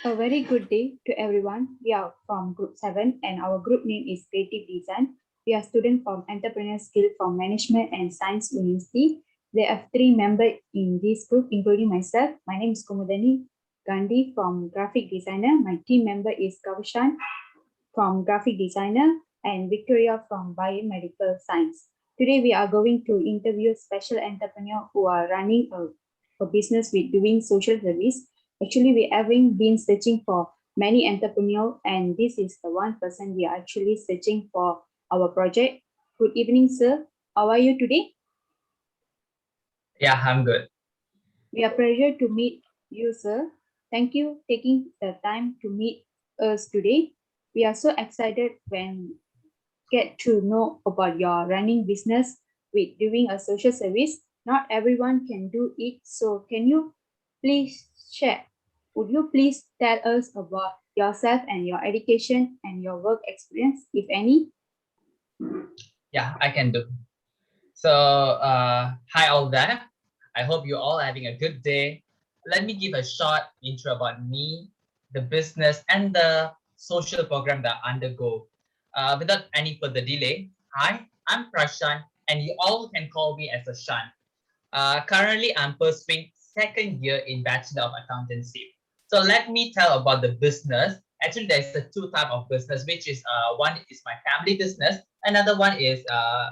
A very good day to everyone. We are from Group 7 and our group name is Creative Design. We are students from Entrepreneurial Skill from Management and Science University. There are 3 members in this group, including myself. My name is Kumudani Gandhi from Graphic Designer. My team member is Kavashan from Graphic Designer and Victoria from Biomedical Science. Today we are going to interview special entrepreneurs who are running a business with doing social service. Actually, we having been searching for many entrepreneurs, and this is the one person we are actually searching for our project. Good evening, sir. How are you today? Yeah, I'm good. We are pleasure to meet you, sir. Thank you taking the time to meet us today. We are so excited when get to know about your running business with doing a social service. Not everyone can do it. So can you please share? Would you please tell us about yourself and your education and your work experience, if any? Yeah, I can do. So, hi all there. I hope you're all having a good day. Let me give a short intro about me, the business, and the social program that I undergo. Without any further delay, hi, I'm Prashanth, and you all can call me as a Shan. Currently, I'm pursuing second year in Bachelor of Accountancy. So let me tell about the business. Actually, there's a two type of business, which is one is my family business, another one is a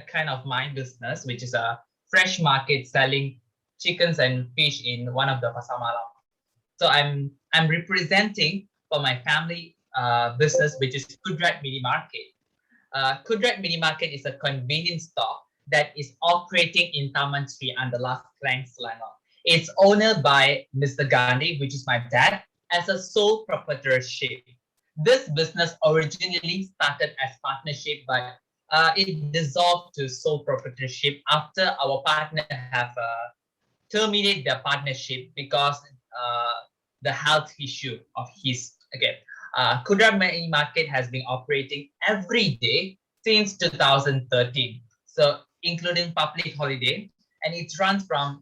kind of my business, which is a fresh market selling chickens and fish in one of the pasar malam. So I'm representing for my family business, which is Qudrat Mini Market. Qudrat Mini Market is a convenience store that is operating in Taman Sri under Las Klang, Selangor. It's owned by Mr. Gandhi, which is my dad, as a sole proprietorship. This business originally started as partnership, but it dissolved to sole proprietorship after our partner have terminated their partnership because the health issue of his. Okay, Qudrat Mini Market has been operating every day since 2013, so including public holiday, and it runs from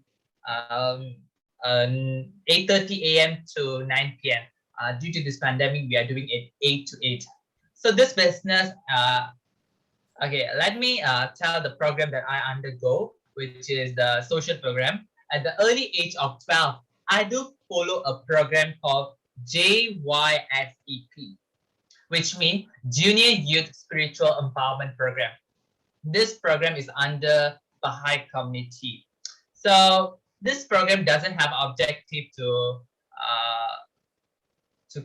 8:30 a.m. to 9 p.m. Due to this pandemic, we are doing it 8 to 8. So this business, okay, let me tell the program that I undergo, which is the social program. At the early age of 12, I do follow a program called JYSEP, which means Junior Youth Spiritual Empowerment Program. This program is under Baha'i community. So this program doesn't have objective to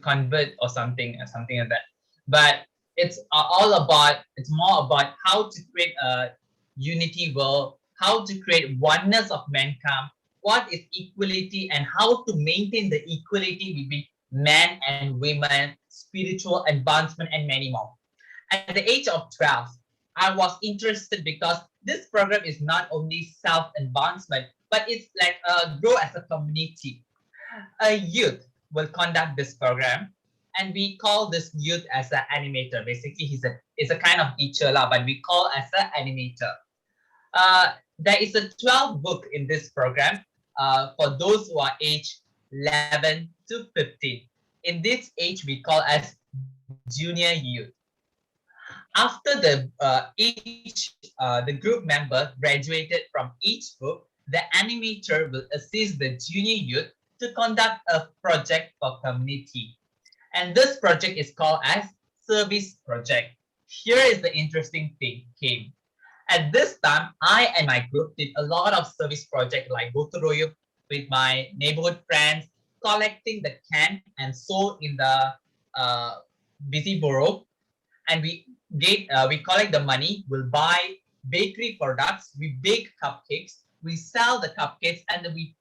convert or something like that, but it's more about how to create a unity world, how to create oneness of mankind, what is equality, and how to maintain the equality between men and women, spiritual advancement, and many more. At the age of 12, I was interested because this program is not only self-advancement, but it's like grow as a community. A youth will conduct this program, and we call this youth as an animator. Basically, he's a kind of teacher lah, but we call as an animator. There is a 12 book in this program for those who are aged 11 to 15. In this age, we call as junior youth. After the group member graduated from each book, the animator will assist the junior youth to conduct a project for community. And this project is called as service project. Here is the interesting thing came. At this time, I and my group did a lot of service project like Gotoroyo with my neighborhood friends, collecting the can and sold in the busy borough. And we collect the money, we'll buy bakery products, we bake cupcakes, we sell the cupcakes, and then we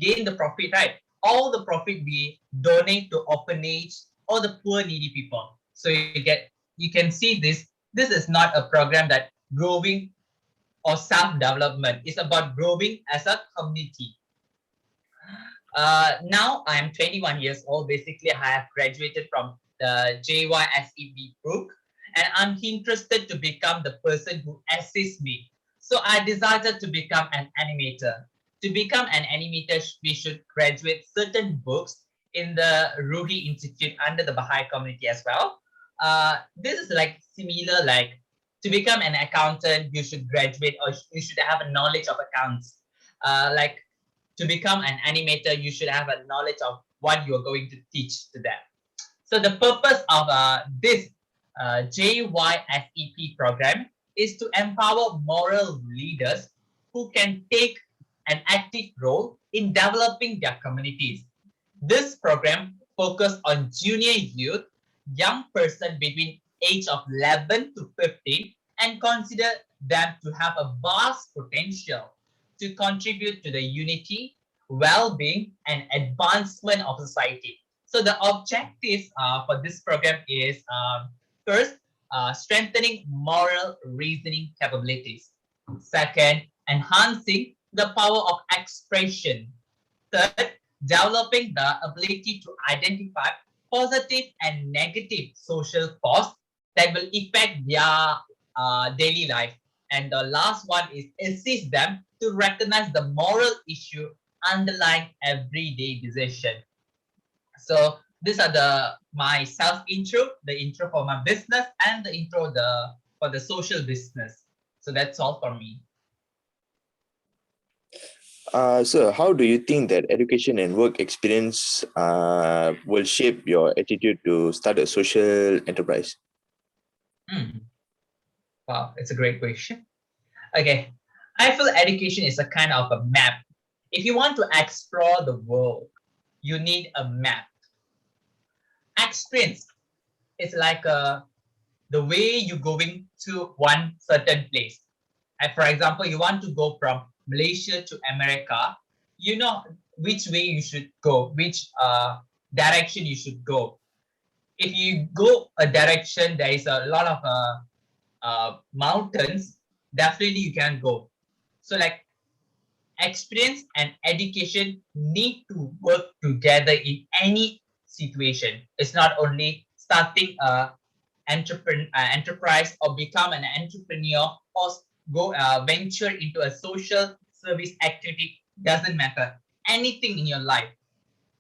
gain the profit, right? All the profit we donate to orphanage or the poor needy people. So you can see this is not a program that growing or self-development. It's about growing as a community. Now I'm 21 years old. Basically, I have graduated from the JYSEB group, and I'm interested to become the person who assists me. So I decided to become an animator. To become an animator, we should graduate certain books in the Ruhi Institute under the Baha'i community as well. This is like similar, like to become an accountant, you should graduate or you should have a knowledge of accounts. Like to become an animator, you should have a knowledge of what you are going to teach to them. So the purpose of this JYSEP program is to empower moral leaders who can take an active role in developing their communities. This program focuses on junior youth, young person between age of 11 to 15, and consider them to have a vast potential to contribute to the unity, well-being, and advancement of society. So the objectives for this program is first, strengthening moral reasoning capabilities. Second, enhancing the power of expression. Third, developing the ability to identify positive and negative social force that will affect their daily life. And the last one is assist them to recognize the moral issue underlying everyday decision. So these are my self intro, the intro for my business, and the intro for the social business. So that's all for me. So how do you think that education and work experience will shape your attitude to start a social enterprise? Wow, it's a great question. Okay, I feel education is a kind of a map. If you want to explore the world, you need a map. Experience is like the way you're going to one certain place. And for example, you want to go from Malaysia to America, you know which way you should go, which direction you should go. If you go a direction, there is a lot of mountains, definitely you can go. So like experience and education need to work together in any situation. It's not only starting a enterprise or become an entrepreneur or go venture into a social service activity, doesn't matter. Anything in your life,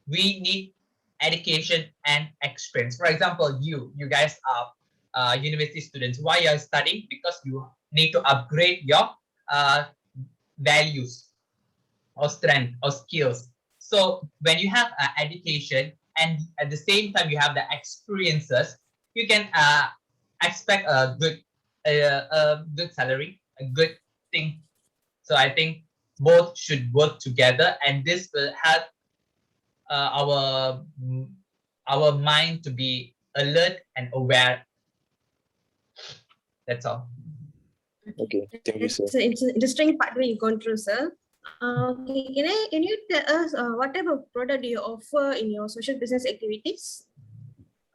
we need education and experience. For example, you guys are university students. Why you are studying? Because you need to upgrade your values or strength or skills. So when you have education and at the same time you have the experiences, you can expect a good salary, a good thing. So I think both should work together, and this will help our mind to be alert and aware. That's all. Okay, thank you, sir. It's an interesting part where you've gone through, sir. Okay, can you tell us what type of product do you offer in your social business activities?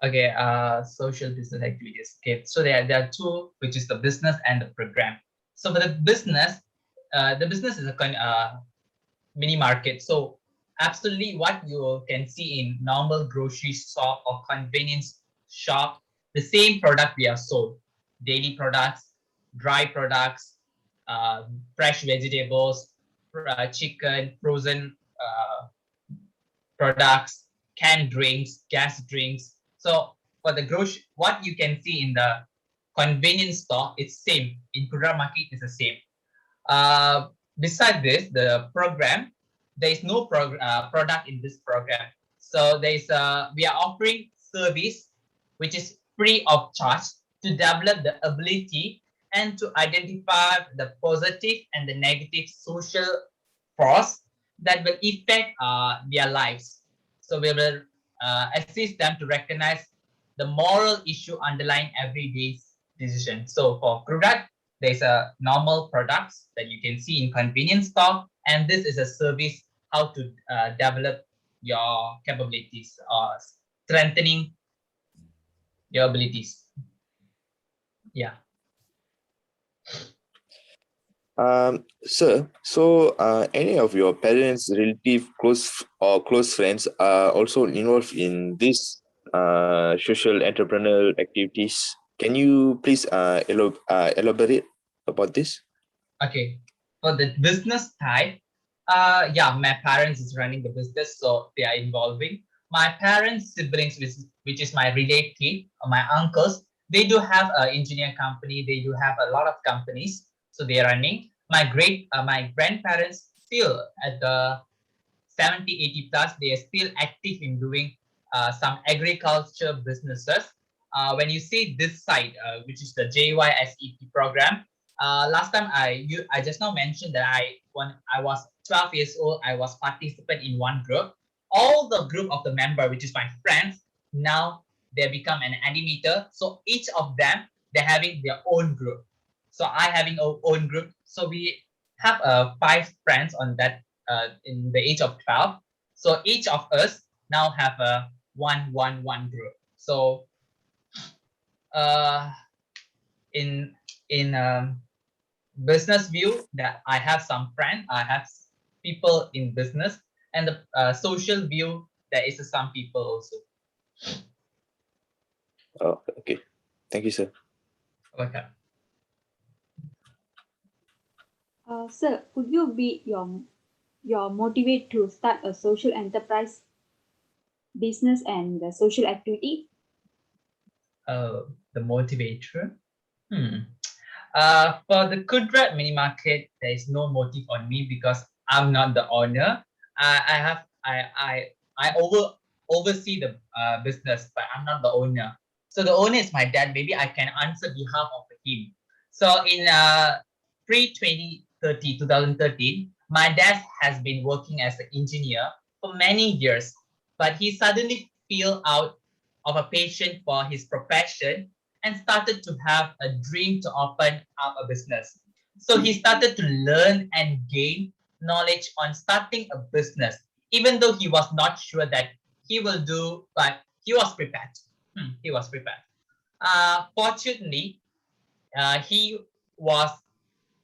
Okay, social business activities. Okay, so there are two, which is the business and the program. So for the business is a mini market. So absolutely what you can see in normal grocery shop or convenience shop, the same product we have sold. Daily products, dry products, fresh vegetables, chicken, frozen products, canned drinks, gas drinks. So for the grocery, what you can see in the convenience store, it's same. In Qudrat Market, it's the same. Beside this, the program, there is no product in this program. So we are offering service which is free of charge to develop the ability and to identify the positive and the negative social force that will affect their lives. So we will assist them to recognize the moral issue underlying everyday decision. So for Qudrat, there's a normal products that you can see in convenience store, and this is a service how to develop your capabilities or strengthening your abilities. Yeah. Sir, so any of your parents, relative, close friends are also involved in this social entrepreneurial activities. Can you please elaborate about this? Okay. For the business type, yeah, my parents is running the business, so they are involving. my parents' siblings, which is my relative, my uncles, they do have an engineer company. They do have a lot of companies, so they are running. My grandparents still at the 70, 80 plus, they are still active in doing some agriculture businesses. When you see this side, which is the JYSEP program, last time I just now mentioned that when I was 12 years old, I was participant in one group. All the group of the member, which is my friends, now they become an animator. So each of them, they're having their own group. So I having our own group. So we have 5 friends on that in the age of 12. So each of us now have a one group. So in business view, that I have some friends, I have people in business, and the social view, there is some people also. Oh, okay. Thank you, sir. Okay. Sir, could you be your motivate to start a social enterprise business and the social activity? The motivator. For the Qudrat Mini Market, there is no motive on me because I'm not the owner. I oversee the business, but I'm not the owner. So the owner is my dad. Maybe I can answer behalf of him. So in pre-2013, my dad has been working as an engineer for many years, but he suddenly feel out of a passion for his profession and started to have a dream to open up a business. So he started to learn and gain knowledge on starting a business, even though he was not sure that he will do, but he was prepared. He was prepared. Fortunately, he was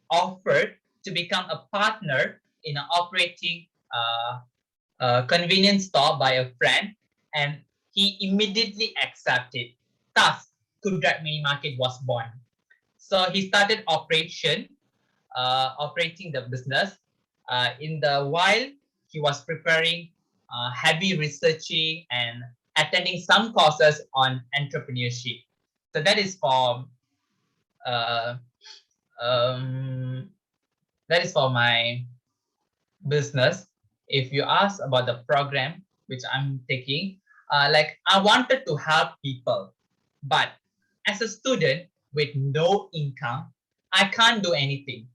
offered to become a partner in an operating convenience store by a friend, and he immediately accepted. Thus, Qudrat Mini Market was born. So he started operating the business. In the while, he was preparing, heavy researching and attending some courses on entrepreneurship. So that is for uh, um, that is for my business. If you ask about the program which I'm taking, like I wanted to help people, but as a student with no income, I can't do anything.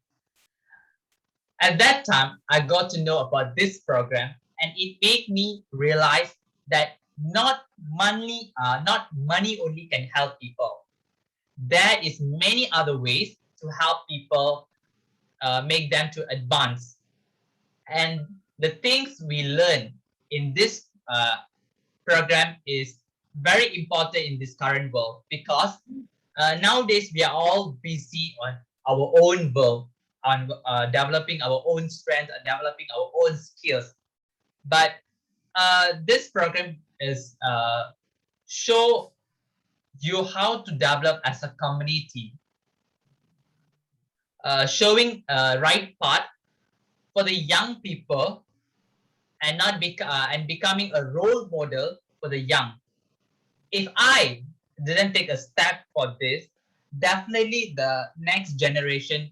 At that time, I got to know about this program, and it made me realize that not money only can help people. There is many other ways to help people, make them to advance. And the things we learn in this program is very important in this current world, because nowadays we are all busy on our own world, on developing our own strength and developing our own skills. But this program is show you how to develop as a community, showing right path for the young people, and and becoming a role model for the young. If I didn't take a step for this, definitely the next generation,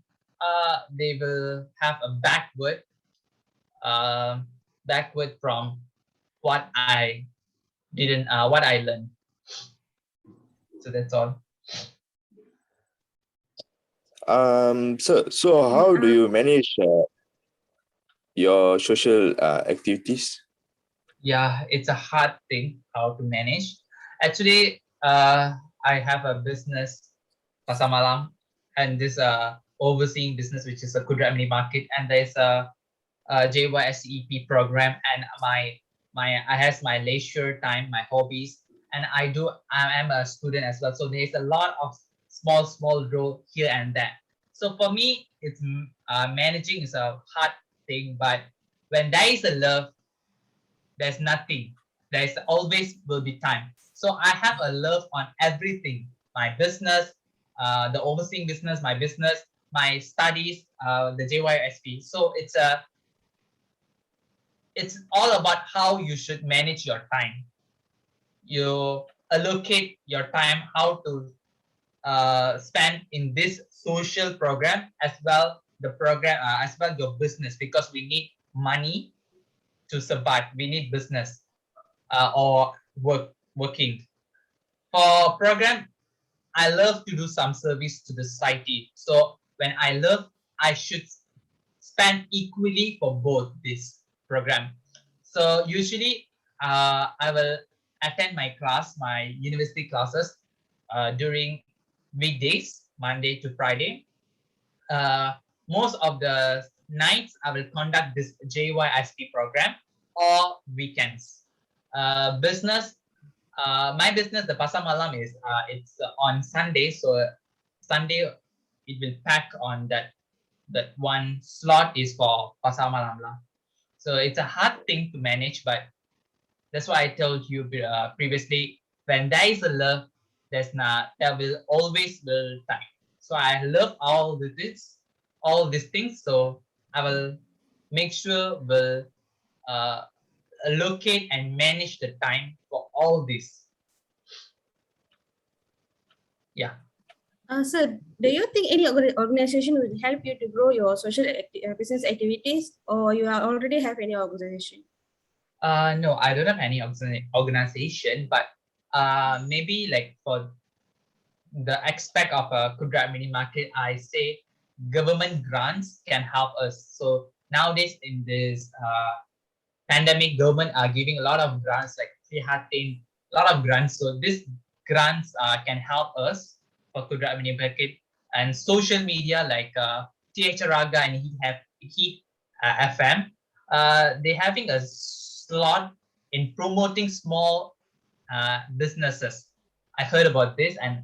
they will have a uh, backward from what I learned. So that's all. So how do you manage your social activities? Yeah, it's a hard thing how to manage. Actually, I have a business, Pasar Malam, and this overseeing business, which is a Qudrat Mini Market, and there's a JYSEP program, and I has my leisure time, my hobbies, and I am a student as well. So there's a lot of small role here and there. So for me, it's managing is a hard thing, but when there is a love, there's nothing. There's always will be time. So I have a love on everything: my business, the overseeing business, my studies, the JYSP. So it's all about how you should manage your time. you allocate your time how to spend in this social program as well the program as well your business, because we need money to survive. We need business or working. For program, I love to do some service to the society. So when I love, I should spend equally for both this program. So usually I will attend my class, my university classes during weekdays, Monday to Friday. Uh, Most of the nights I will conduct this JYSP program or weekends. Business, my business, the Pasar Malam is it's on Sunday, so Sunday it will pack on that one slot is for Pasar Malam lah. So it's a hard thing to manage, but that's why I told you previously. When there is a love, there will always be time. So I love all these things. So I will make sure will uh, allocate and manage the time for all this. Yeah. Sir, do you think any organization will help you to grow your social business activities, or you already have any organization? No, I don't have any organization, but maybe like for the aspect of a Qudrat Mini Market, I say government grants can help us. So nowadays in this pandemic, government are giving a lot of grants like Prihatin, a lot of grants. So these grants can help us for Qudrat Mini Market, and social media like TH Raga and Heat FM. They having a slot in promoting small businesses. I heard about this, and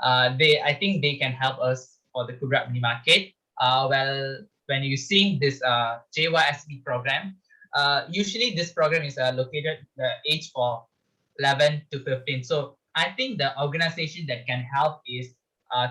I think they can help us for the Qudrat Mini Market. Well, when you see this JYSB program, usually this program is located the age for 11 to 15. So I think the organization that can help is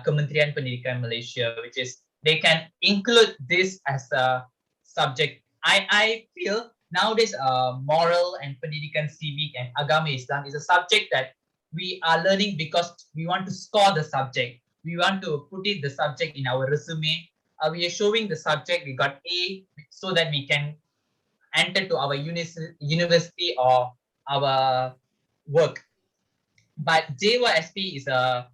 Kementerian Pendidikan Malaysia, which is they can include this as a subject. I feel nowadays moral and pendidikan civic and agama Islam is a subject that we are learning because we want to score the subject. We want to put the subject in our resume. We are showing the subject, we got A, so that we can enter to our university or our work. But JYSP is a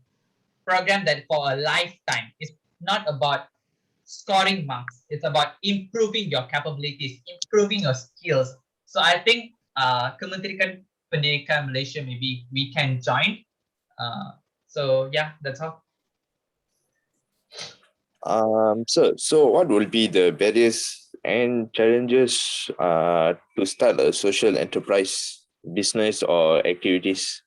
program that for a lifetime. It's not about scoring marks. It's about improving your capabilities, improving your skills. So I think Kementerian Pendidikan Malaysia, maybe we can join. So yeah, that's all. So what will be the barriers and challenges to start a social enterprise business or activities?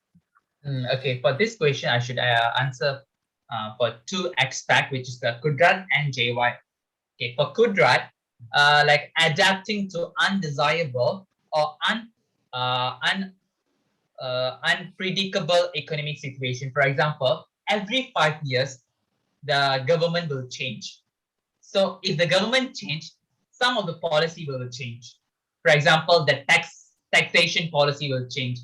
Okay, for this question, I should answer for two aspects, which is the Qudrat and JY. Okay, for Qudrat, like adapting to undesirable or unpredictable economic situation. For example, every 5 years, the government will change. So if the government change, some of the policy will change. For example, the taxation policy will change.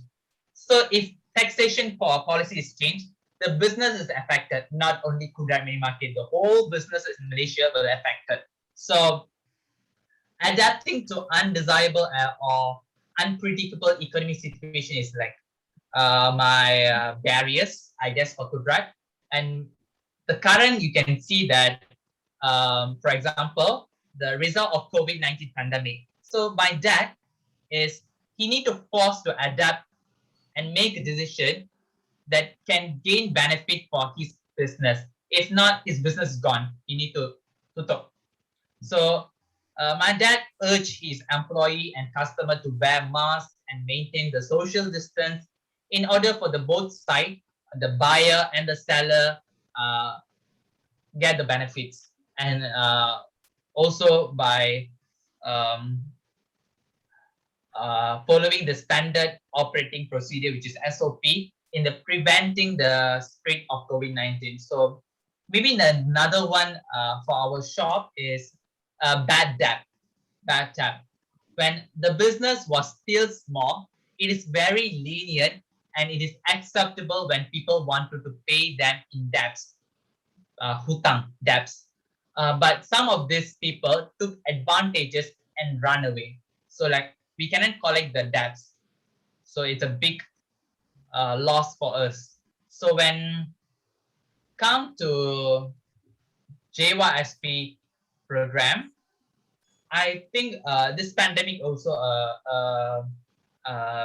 So if taxation policy is changed, the business is affected. Not only Qudrat Mini Market, the whole businesses in Malaysia will affected. So adapting to undesirable or unpredictable economic situation is like my barriers, I guess, for Qudrat. And the current, you can see that, for example, the result of COVID-19 pandemic. So my dad is, he need to force to adapt and make a decision that can gain benefit for his business. If not, his business is gone. He need to tutup. So my dad urged his employee and customer to wear masks and maintain the social distance in order for the both side, the buyer and the seller, get the benefits. And also by following the standard operating procedure, which is SOP, in the preventing the spread of COVID-19. So maybe another one for our shop is bad debt. Bad debt. When the business was still small, it is very lenient and it is acceptable when people wanted to pay them in debts, hutang debts. But some of these people took advantages and run away. So like we cannot collect the debts. So it's a big loss for us. So when come to JYSP program, I think this pandemic also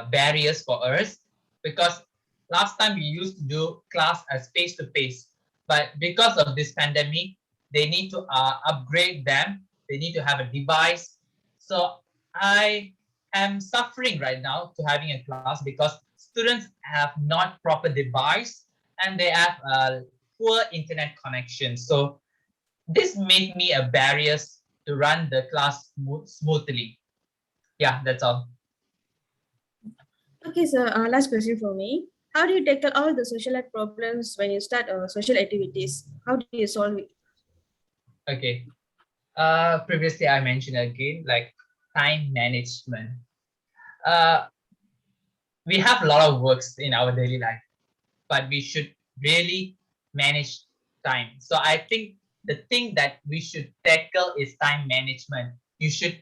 barriers for us, because last time we used to do class as face to face, but because of this pandemic, they need to upgrade them. They need to have a device. So I am suffering right now to having a class because students have not proper device and they have poor internet connection. So this made me a barrier to run the class smoothly. Yeah, that's all. Okay, so last question for me. How do you tackle all the social life problems when you start social activities? How do you solve it? Okay. Previously I mentioned again, like time management. We have a lot of works in our daily life, but we should really manage time. So I think the thing that we should tackle is time management. You should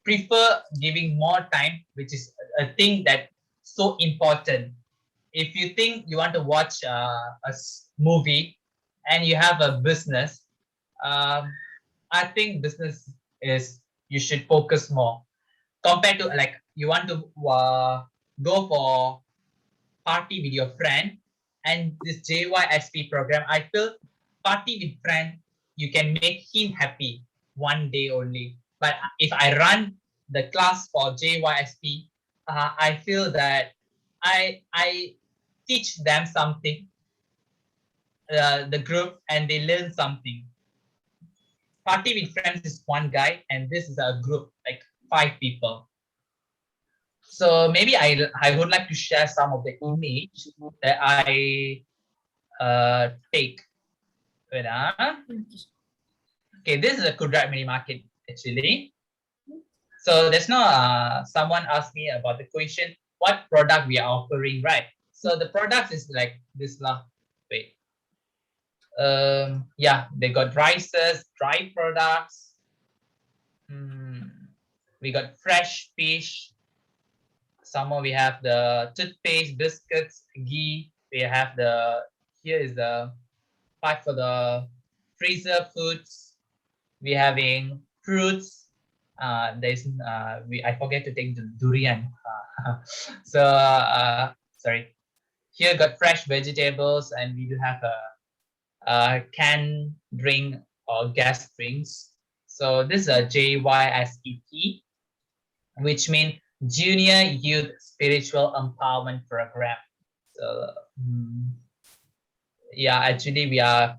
prefer giving more time, which is a thing that so important. If you think you want to watch a movie and you have a business, I think business is, you should focus more compared to like you want to go for party with your friend. And this JYSP program, I feel party with friend, you can make him happy one day only. But if I run the class for JYSP, I feel that I teach them something, the group, and they learn something. Party with friends is one guy, and this is a group like 5 people. So maybe I would like to share some of the image that I take. Wait, Okay, this is a Qudrat Mini Market actually. So there's no someone asked me about the question, what product we are offering, right? So the product is like this lah. Wait. Yeah, they got rices, dry products. We got fresh fish. Some more we have the toothpaste, biscuits, ghee. We have the, here is the part for the freezer foods. We having fruits. There's I forget to take the durian. So sorry. Here got fresh vegetables, and we do have a canned drink or gas drinks. So this is a JYSEP, which means Junior Youth Spiritual Empowerment Program. So yeah, actually we are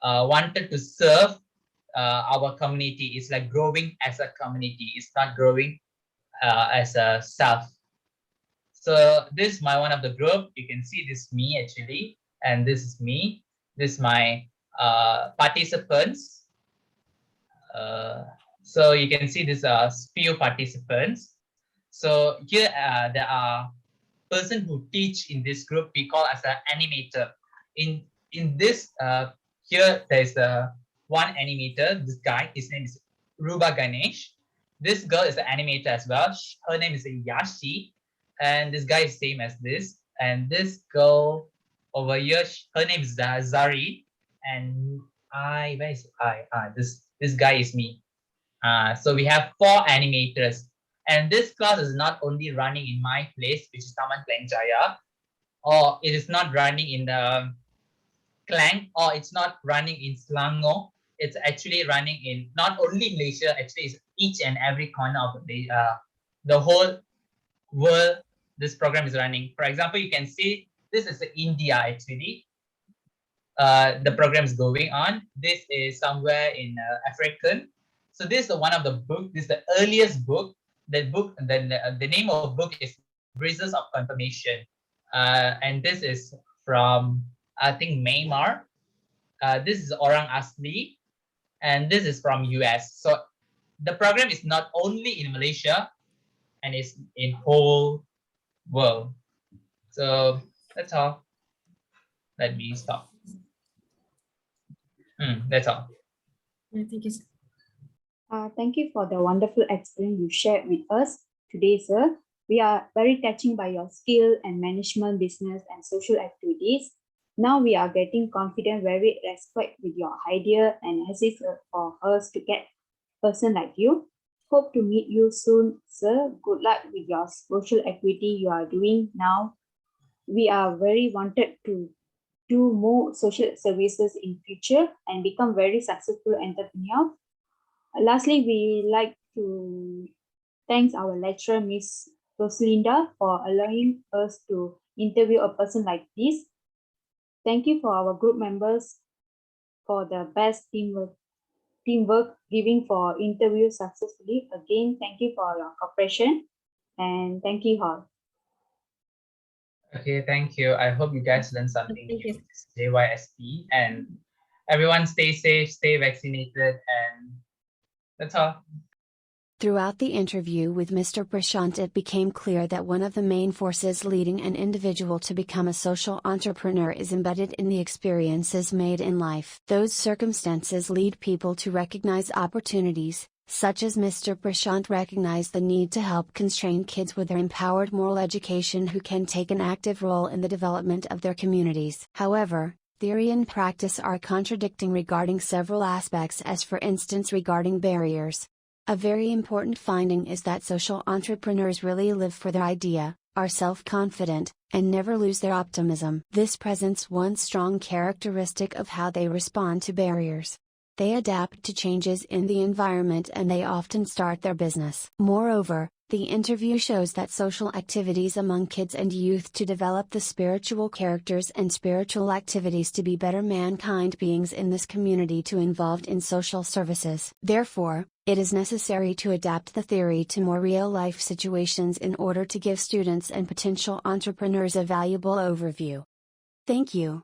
wanted to serve our community. It's like growing as a community. It's not growing as a self. So this is my one of the group. You can see this me actually, and this is me. This is my participants. So you can see this few participants. So here there are person who teach in this group. We call as an animator. In this here there is one animator. This guy, his name is Ruba Ganesh. This girl is an animator as well. Her name is Yashi, and this guy is same as this. And this girl over here, her name is Zari, and where is I? This guy is me. So we have 4 animators, and this class is not only running in my place, which is Taman Klang Jaya, or it is not running in the Klang, or it's not running in Selangor. It's actually running in not only Malaysia, actually it's each and every corner of the whole world. This program is running. For example, you can see this is India actually. The program is going on. This is somewhere in African. So this is one of the book. This is the earliest book. The book, the name of book is Breezes of Confirmation, and this is from I think Myanmar. This is Orang Asli, and this is from US. So the program is not only in Malaysia, and it's in whole world. So that's all. Let me stop. That's all. Thank you, sir. Thank you for the wonderful experience you shared with us today, sir. We are very touching by your skill and management, business, and social activities. Now we are getting confident, very respect with your idea and assist for us to get person like you. Hope to meet you soon, sir. Good luck with your social activity you are doing now. We are very wanted to do more social services in future and become very successful entrepreneur. Lastly, we like to thank our lecturer, Miss Rosalinda, for allowing us to interview a person like this. Thank you for our group members for the best teamwork giving for interview successfully. Again, thank you for your cooperation and thank you all. Okay, thank you. I hope you guys learned something Thank new you. this JYSP, and everyone stay safe, stay vaccinated, and that's all. Throughout the interview with Mr. Prashanth, it became clear that one of the main forces leading an individual to become a social entrepreneur is embedded in the experiences made in life. Those circumstances lead people to recognize opportunities, such as Mr. Prashanth recognized the need to help constrained kids with their empowered moral education who can take an active role in the development of their communities. However, theory and practice are contradicting regarding several aspects, as for instance regarding barriers. A very important finding is that social entrepreneurs really live for their idea, are self-confident, and never lose their optimism. This presents one strong characteristic of how they respond to barriers. They adapt to changes in the environment and they often start their business. Moreover, the interview shows that social activities among kids and youth to develop the spiritual characters and spiritual activities to be better mankind beings in this community to involved in social services. Therefore, it is necessary to adapt the theory to more real-life situations in order to give students and potential entrepreneurs a valuable overview. Thank you.